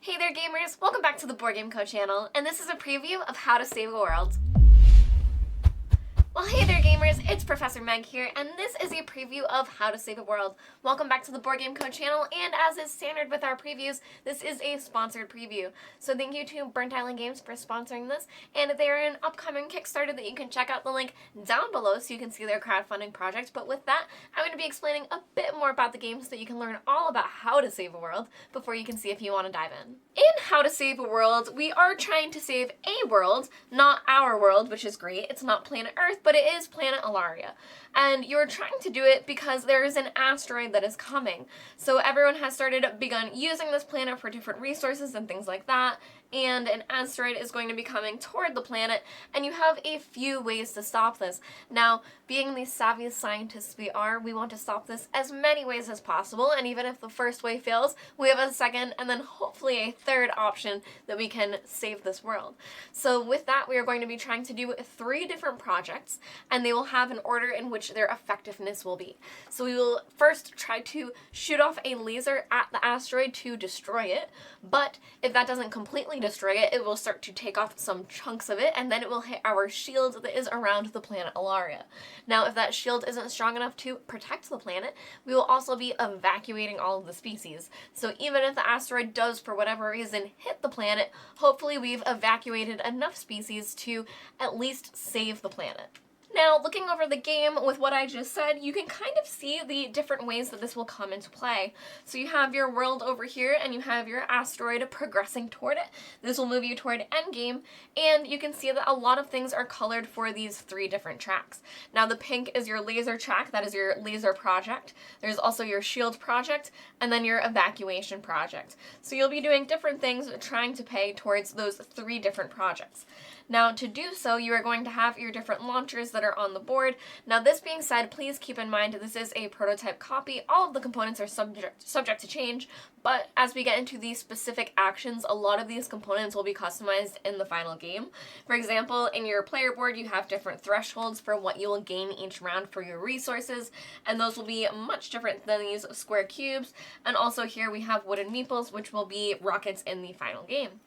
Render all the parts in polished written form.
Hey there gamers, welcome back to the Board Game Co channel, and this is a preview of How to Save a World. Well, hey there gamers, it's Professor Meg here, and this is a preview of How to Save a World. Welcome back to the Board Game Co channel, and as is standard with our previews, this is a sponsored preview. So thank you to Burnt Island Games for sponsoring this, and they're an upcoming Kickstarter that you can check out the link down below so you can see their crowdfunding project. But with that, I'm going to be explaining a bit more about the game so that you can learn all about how to save a world before you can see if you want to dive in. In How to Save a World, we are trying to save a world, not our world, which is great. It's not planet Earth, but it is planet Alarria. And you're trying to do it because there is an asteroid that is coming. So everyone has begun using this planet for different resources and things like that, and an asteroid is going to be coming toward the planet, and you have a few ways to stop this. Now, being the savvy scientists we are, we want to stop this as many ways as possible, and even if the first way fails, we have a second and then hopefully a third option that we can save this world. So with that, we are going to be trying to do 3 different projects, and they will have an order in which their effectiveness will be. So we will first try to shoot off a laser at the asteroid to destroy it, but if that doesn't completely destroy it, it will start to take off some chunks of it, and then it will hit our shield that is around the planet Alarria. Now, if that shield isn't strong enough to protect the planet, we will also be evacuating all of the species. So even if the asteroid does, for whatever reason, hit the planet, hopefully we've evacuated enough species to at least save the planet. Now, looking over the game with what I just said, you can kind of see the different ways that this will come into play. So you have your world over here, and you have your asteroid progressing toward it. This will move you toward endgame, and you can see that a lot of things are colored for these 3 different tracks. Now, the pink is your laser track, that is your laser project. There's also your shield project, and then your evacuation project. So you'll be doing different things trying to pay towards those 3 different projects. Now, to do so, you are going to have your different launchers that are on the board. Now, this being said, please keep in mind this is a prototype copy. All of the components are subject to change, but as we get into these specific actions, a lot of these components will be customized in the final game. For example, in your player board, you have different thresholds for what you will gain each round for your resources, and those will be much different than these square cubes. And also here we have wooden meeples, which will be rockets in the final game.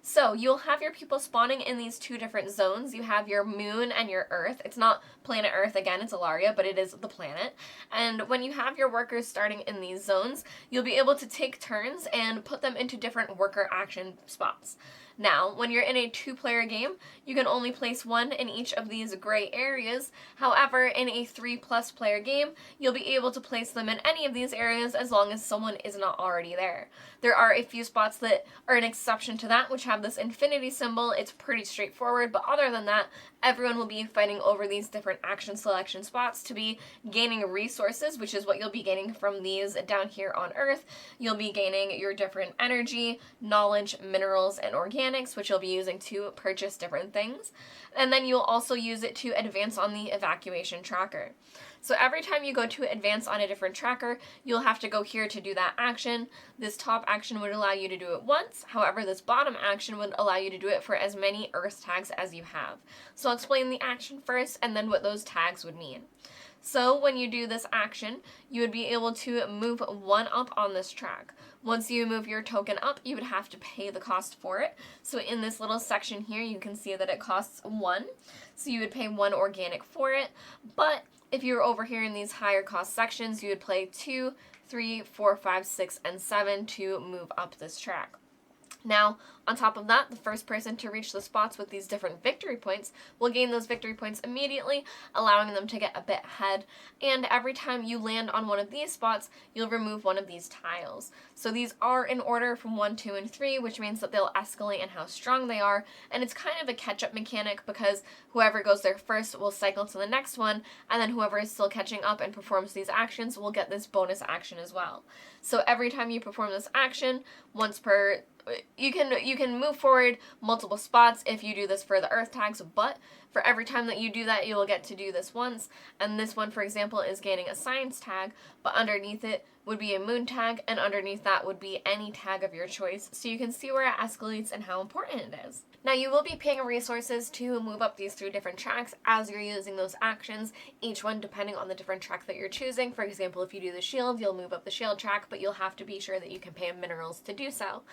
So you'll have your people spawning in these 2 different zones. You have your moon and your Earth. It's not planet Earth, again, it's Alarria, but it is the planet. And when you have your workers starting in these zones, you'll be able to take turns and put them into different worker action spots. Now, when you're in a 2-player game, you can only place 1 in each of these gray areas. However, in a 3+ player game, you'll be able to place them in any of these areas as long as someone is not already there. There are a few spots that are an exception to that, which have this infinity symbol. It's pretty straightforward, but other than that, everyone will be fighting over these different action selection spots to be gaining resources, which is what you'll be gaining from these down here on Earth. You'll be gaining your different energy, knowledge, minerals, and organics, which you'll be using to purchase different things. And then you'll also use it to advance on the evacuation tracker. So every time you go to advance on a different tracker, you'll have to go here to do that action. This top action would allow you to do it once. However, this bottom action would allow you to do it for as many Earth tags as you have. So I'll explain the action first and then what those tags would mean. So when you do this action, you would be able to move 1 up on this track. Once you move your token up, you would have to pay the cost for it. So in this little section here, you can see that it costs 1. So you would pay 1 organic for it. But if you were over here in these higher cost sections, you would pay 2, 3, 4, 5, 6, and 7 to move up this track. Now, on top of that, the first person to reach the spots with these different victory points will gain those victory points immediately, allowing them to get a bit ahead. And every time you land on one of these spots, you'll remove one of these tiles. So these are in order from 1, 2, and 3, which means that they'll escalate in how strong they are. And it's kind of a catch-up mechanic because whoever goes there first will cycle to the next one, and then whoever is still catching up and performs these actions will get this bonus action as well. So every time you perform this action, once per you can move forward multiple spots if you do this for the Earth tags, but for every time that you do that, you will get to do this once. And this one, for example, is gaining a science tag, but underneath it would be a moon tag, and underneath that would be any tag of your choice. So you can see where it escalates and how important it is. Now, you will be paying resources to move up these 3 different tracks as you're using those actions, each one depending on the different track that you're choosing. For example, if you do the shield, you'll move up the shield track, but you'll have to be sure that you can pay minerals to do so.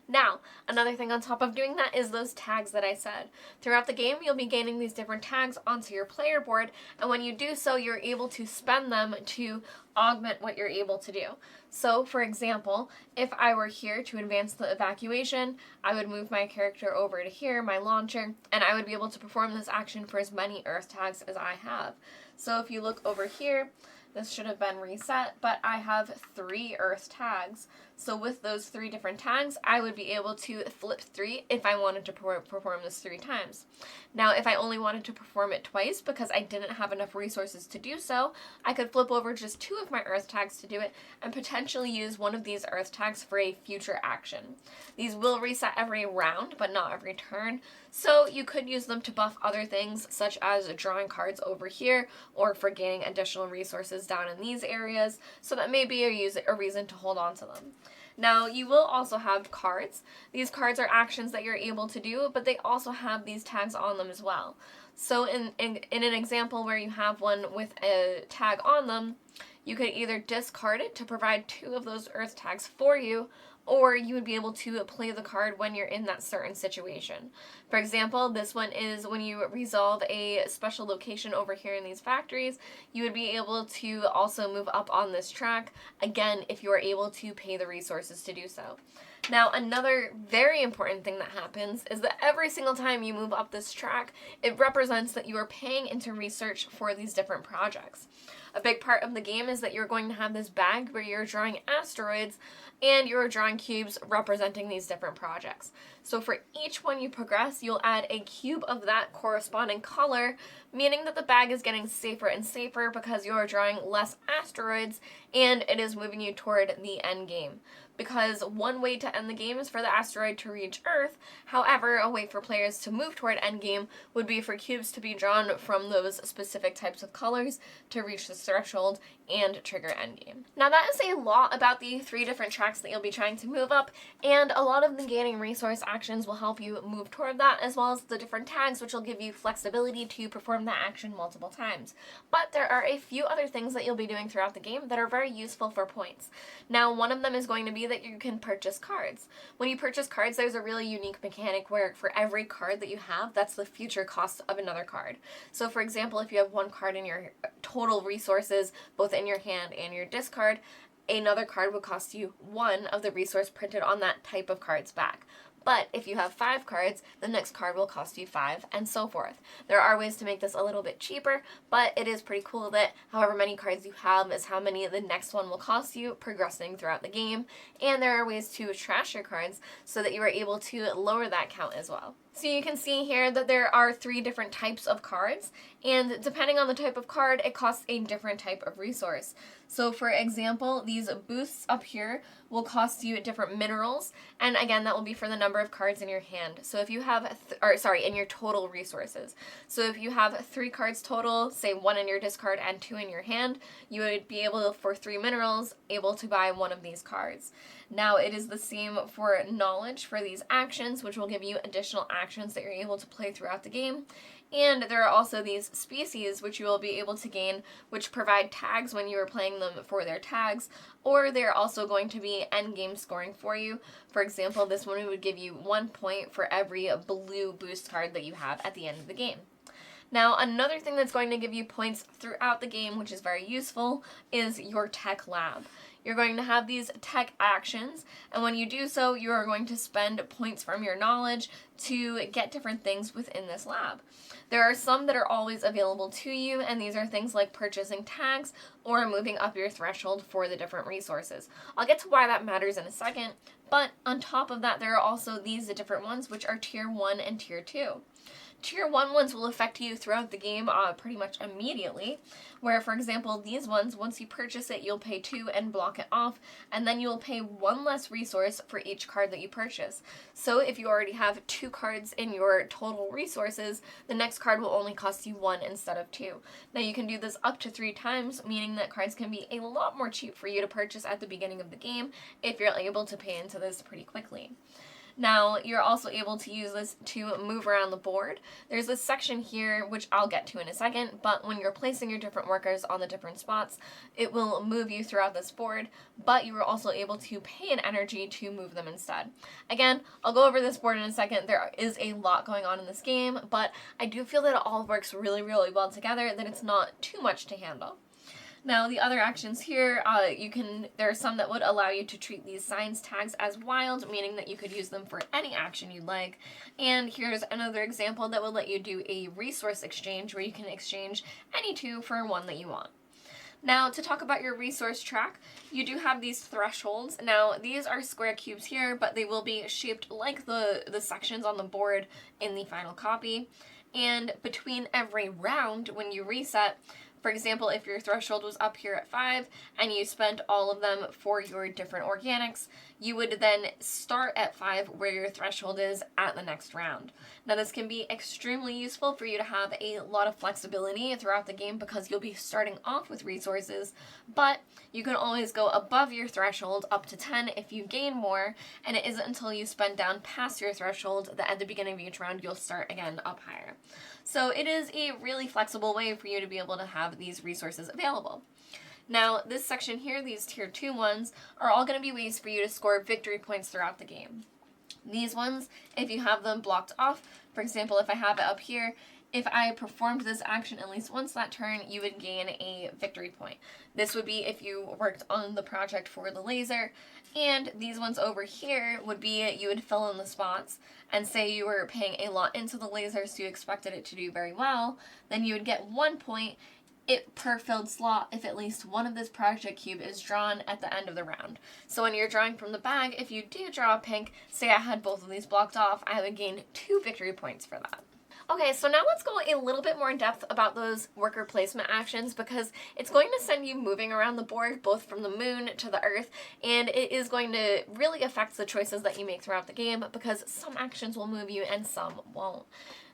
Now, another thing on top of doing that is those tags that I said. Throughout the game, you'll be gaining these different tags onto your player board, and when you do so, you're able to spend them to augment what you're able to do. So, for example, if I were here to advance the evacuation, I would move my character over to here, my launcher, and I would be able to perform this action for as many Earth tags as I have. So if you look over here, this should have been reset, but I have 3 Earth tags. So with those 3 different tags, I would be able to flip 3 if I wanted to perform this 3 times. Now, if I only wanted to perform it twice because I didn't have enough resources to do so, I could flip over just 2 of my Earth tags to do it and potentially use one of these Earth tags for a future action. These will reset every round, but not every turn. So you could use them to buff other things, such as drawing cards over here, or for gaining additional resources down in these areas, so that may be a reason to hold on to them. Now, you will also have cards. These cards are actions that you're able to do, but they also have these tags on them as well. So in an example where you have one with a tag on them, you could either discard it to provide 2 of those Earth tags for you, or you would be able to play the card when you're in that certain situation. For example, this one is when you resolve a special location over here in these factories, you would be able to also move up on this track, again, if you are able to pay the resources to do so. Now, another very important thing that happens is that every single time you move up this track, it represents that you are paying into research for these different projects. A big part of the game is that you're going to have this bag where you're drawing asteroids and you're drawing cubes representing these different projects. So for each one you progress, you'll add a cube of that corresponding color, meaning that the bag is getting safer and safer because you're drawing less asteroids and it is moving you toward the end game. Because one way to end the game is for the asteroid to reach Earth. However, a way for players to move toward endgame would be for cubes to be drawn from those specific types of colors to reach the threshold and trigger endgame. Now that is a lot about the 3 different tracks that you'll be trying to move up, and a lot of the gaining resource actions will help you move toward that, as well as the different tags which will give you flexibility to perform that action multiple times. But there are a few other things that you'll be doing throughout the game that are very useful for points. Now, one of them is going to be that you can purchase cards. When you purchase cards, there's a really unique mechanic where for every card that you have, that's the future cost of another card. So for example, if you have 1 card in your total resources, both in your hand and your discard, another card would cost you 1 of the resource printed on that type of cards back. But if you have 5 cards, the next card will cost you 5, and so forth. There are ways to make this a little bit cheaper, but it is pretty cool that however many cards you have is how many the next one will cost you, progressing throughout the game. And there are ways to trash your cards so that you are able to lower that count as well. So you can see here that there are 3 different types of cards, and depending on the type of card, it costs a different type of resource. So for example, these boosts up here will cost you different minerals, and again, that will be for the number of cards in your hand. So if you have, in your total resources. So if you have 3 cards total, say 1 in your discard and 2 in your hand, you would be able, for 3 minerals, able to buy 1 of these cards. Now it is the same for knowledge for these actions, which will give you additional actions that you're able to play throughout the game. And there are also these species which you will be able to gain, which provide tags when you are playing them for their tags, or they're also going to be end game scoring for you. For example, this one would give you 1 point for every blue boost card that you have at the end of the game. Now, another thing that's going to give you points throughout the game, which is very useful, is your tech lab. You're going to have these tech actions, and when you do so, you are going to spend points from your knowledge to get different things within this lab. There are some that are always available to you, and these are things like purchasing tags or moving up your threshold for the different resources. I'll get to why that matters in a second, but on top of that, there are also these different ones, which are Tier 1 and Tier 2. Tier 1 ones will affect you throughout the game pretty much immediately, where, for example, these ones, once you purchase it, you'll pay 2 and block it off, and then you'll pay 1 less resource for each card that you purchase. So if you already have 2 cards in your total resources, the next card will only cost you 1 instead of 2. Now you can do this up to 3 times, meaning that cards can be a lot more cheap for you to purchase at the beginning of the game if you're able to pay into this pretty quickly. Now, you're also able to use this to move around the board. There's this section here, which I'll get to in a second, but when you're placing your different workers on the different spots, it will move you throughout this board, but you are also able to pay an energy to move them instead. Again, I'll go over this board in a second. There is a lot going on in this game, but I do feel that it all works really, really well together, that it's not too much to handle. Now, the other actions here, there are some that would allow you to treat these science tags as wild, meaning that you could use them for any action you'd like. And here's another example that will let you do a resource exchange where you can exchange any two for one that you want. Now, to talk about your resource track, you do have these thresholds. Now, these are square cubes here, but they will be shaped like the sections on the board in the final copy. And between every round, when you reset, for example, if your threshold was up here at 5 and you spent all of them for your different organics, you would then start at 5 where your threshold is at the next round. Now, this can be extremely useful for you to have a lot of flexibility throughout the game because you'll be starting off with resources, but you can always go above your threshold up to 10 if you gain more, and it isn't until you spend down past your threshold that at the beginning of each round you'll start again up higher. So it is a really flexible way for you to be able to have these resources available. Now, this section here, these tier 2 ones, are all going to be ways for you to score victory points throughout the game. These ones, if you have them blocked off, for example, if I have it up here, if I performed this action at least once that turn, you would gain a victory point. This would be if you worked on the project for the laser, and these ones over here would be you would fill in the spots, and say you were paying a lot into the laser, so you expected it to do very well, then you would get 1 point per filled slot if at least one of this project cube is drawn at the end of the round. So when you're drawing from the bag, if you do draw a pink, say I had both of these blocked off, I would gain 2 victory points for that. Okay, so now let's go a little bit more in depth about those worker placement actions because it's going to send you moving around the board both from the moon to the earth, and it is going to really affect the choices that you make throughout the game because some actions will move you and some won't.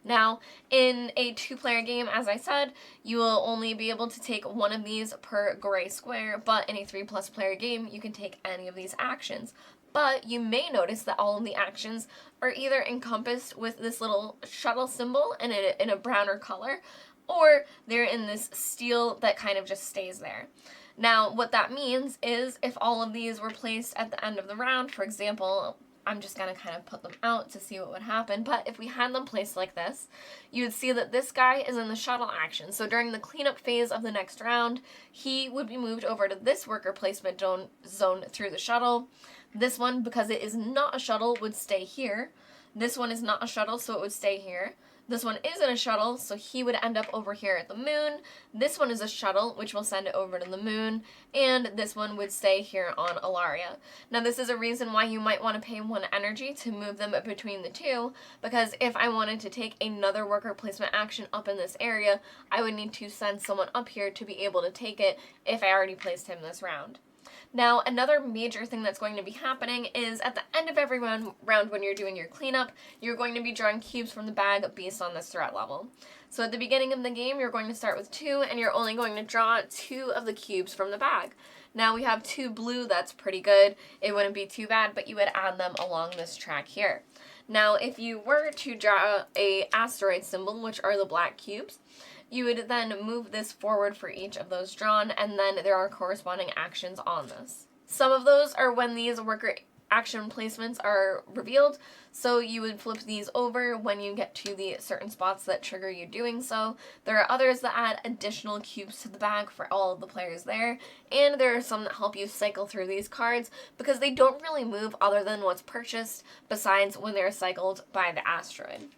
Now, in a 2-player game, as I said, you will only be able to take one of these per gray square, but in a 3+ player game, you can take any of these actions. But you may notice that all of the actions are either encompassed with this little shuttle symbol in a browner color, or they're in this steel that kind of just stays there. Now, what that means is if all of these were placed at the end of the round, for example, I'm just going to kind of put them out to see what would happen, but if we had them placed like this, you would see that this guy is in the shuttle action. So during the cleanup phase of the next round, he would be moved over to this worker placement zone through the shuttle. This one, because it is not a shuttle, would stay here. This one is not a shuttle, so it would stay here. This one isn't a shuttle, so he would end up over here at the moon. This one is a shuttle, which will send it over to the moon. And this one would stay here on Alarria. Now, this is a reason why you might want to pay 1 energy to move them between the two, because if I wanted to take another worker placement action up in this area, I would need to send someone up here to be able to take it if I already placed him this round. Now, another major thing that's going to be happening is at the end of every round when you're doing your cleanup, you're going to be drawing cubes from the bag based on this threat level. So at the beginning of the game, you're going to start with 2, and you're only going to draw 2 of the cubes from the bag. Now we have 2 blue, that's pretty good. It wouldn't be too bad, but you would add them along this track here. Now, if you were to draw a asteroid symbol, which are the black cubes, you would then move this forward for each of those drawn, and then there are corresponding actions on this. Some of those are when these worker action placements are revealed, so you would flip these over when you get to the certain spots that trigger you doing so. There are others that add additional cubes to the bag for all of the players there, and there are some that help you cycle through these cards because they don't really move other than what's purchased besides when they're cycled by the asteroid.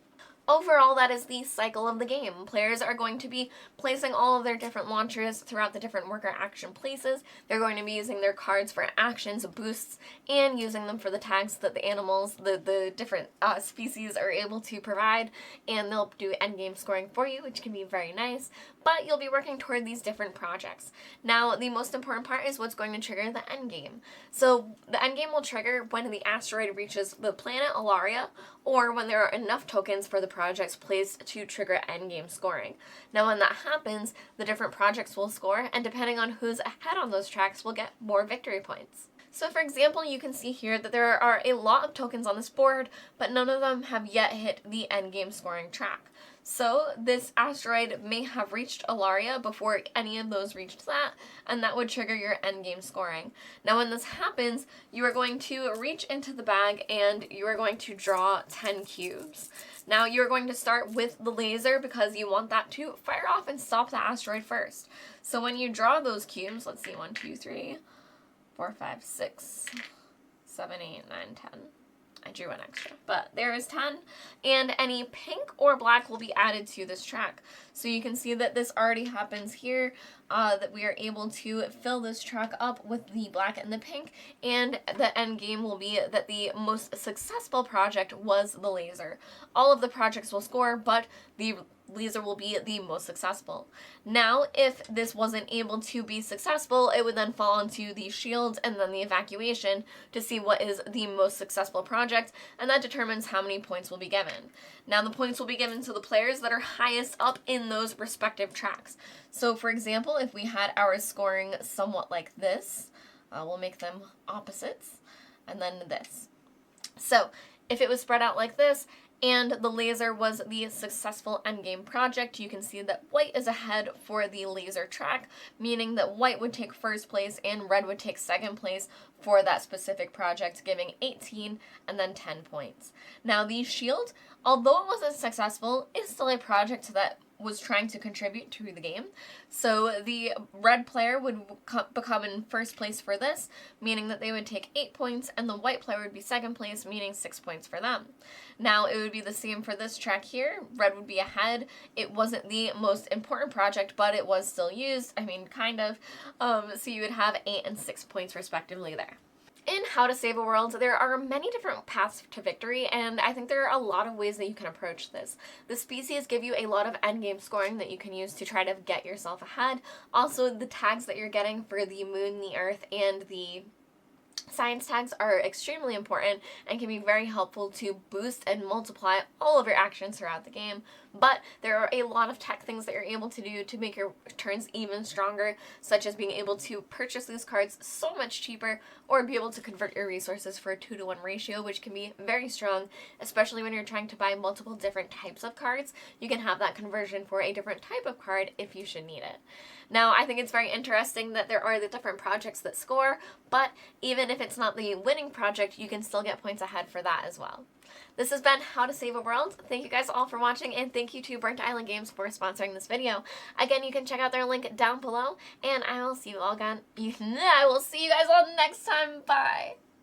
Overall, that is the cycle of the game. Players are going to be placing all of their different launchers throughout the different worker action places. They're going to be using their cards for actions, boosts, and using them for the tags that the animals, the different species are able to provide, and they'll do endgame scoring for you, which can be very nice, but you'll be working toward these different projects. Now, the most important part is what's going to trigger the endgame. So, the endgame will trigger when the asteroid reaches the planet Alarria, or when there are enough tokens for the projects placed to trigger endgame scoring. Now, when that happens, the different projects will score, and depending on who's ahead on those tracks, will get more victory points. So for example, you can see here that there are a lot of tokens on this board, but none of them have yet hit the endgame scoring track. So this asteroid may have reached Alarria before any of those reached that, and that would trigger your endgame scoring. Now when this happens, you are going to reach into the bag and you are going to draw 10 cubes. Now you're going to start with the laser because you want that to fire off and stop the asteroid first. So when you draw those cubes, let's see, 1, 2, 3, 4, 5, 6, 7, 8, 9, 10. I drew an extra, but there is 10, and any pink or black will be added to this track. So you can see that this already happens here, that we are able to fill this track up with the black and the pink, and the end game will be that the most successful project was the laser. All of the projects will score, but the laser will be the most successful. Now, if this wasn't able to be successful, it would then fall into the shields and then the evacuation to see what is the most successful project, and that determines how many points will be given. Now, the points will be given to the players that are highest up in those respective tracks. So, for example, if we had ours scoring somewhat like this, we'll make them opposites, and then this. So, if it was spread out like this, and the laser was the successful endgame project, you can see that white is ahead for the laser track, meaning that white would take first place and red would take second place for that specific project, giving 18 and then 10 points. Now the shield, although it wasn't successful, is still a project that was trying to contribute to the game. So the red player would become in first place for this, meaning that they would take 8 points, and the white player would be second place, meaning 6 points for them. Now it would be the same for this track here. Red would be ahead. It wasn't the most important project, but it was still used. I mean, kind of. So you would have 8 and 6 points respectively there. In How to Save a World, there are many different paths to victory, and I think there are a lot of ways that you can approach this. The species give you a lot of endgame scoring that you can use to try to get yourself ahead. Also, the tags that you're getting for the moon, the earth, and the science tags are extremely important and can be very helpful to boost and multiply all of your actions throughout the game. But there are a lot of tech things that you're able to do to make your turns even stronger, such as being able to purchase these cards so much cheaper, or be able to convert your resources for a 2-to-1 ratio, which can be very strong, especially when you're trying to buy multiple different types of cards. You can have that conversion for a different type of card if you should need it. Now, I think it's very interesting that there are the different projects that score, but even if it's not the winning project, you can still get points ahead for that as well. This has been How to Save a World. Thank you guys all for watching, and thank you to Burnt Island Games for sponsoring this video. Again, you can check out their link down below, and I will see you all again. I will see you guys all next time. Bye!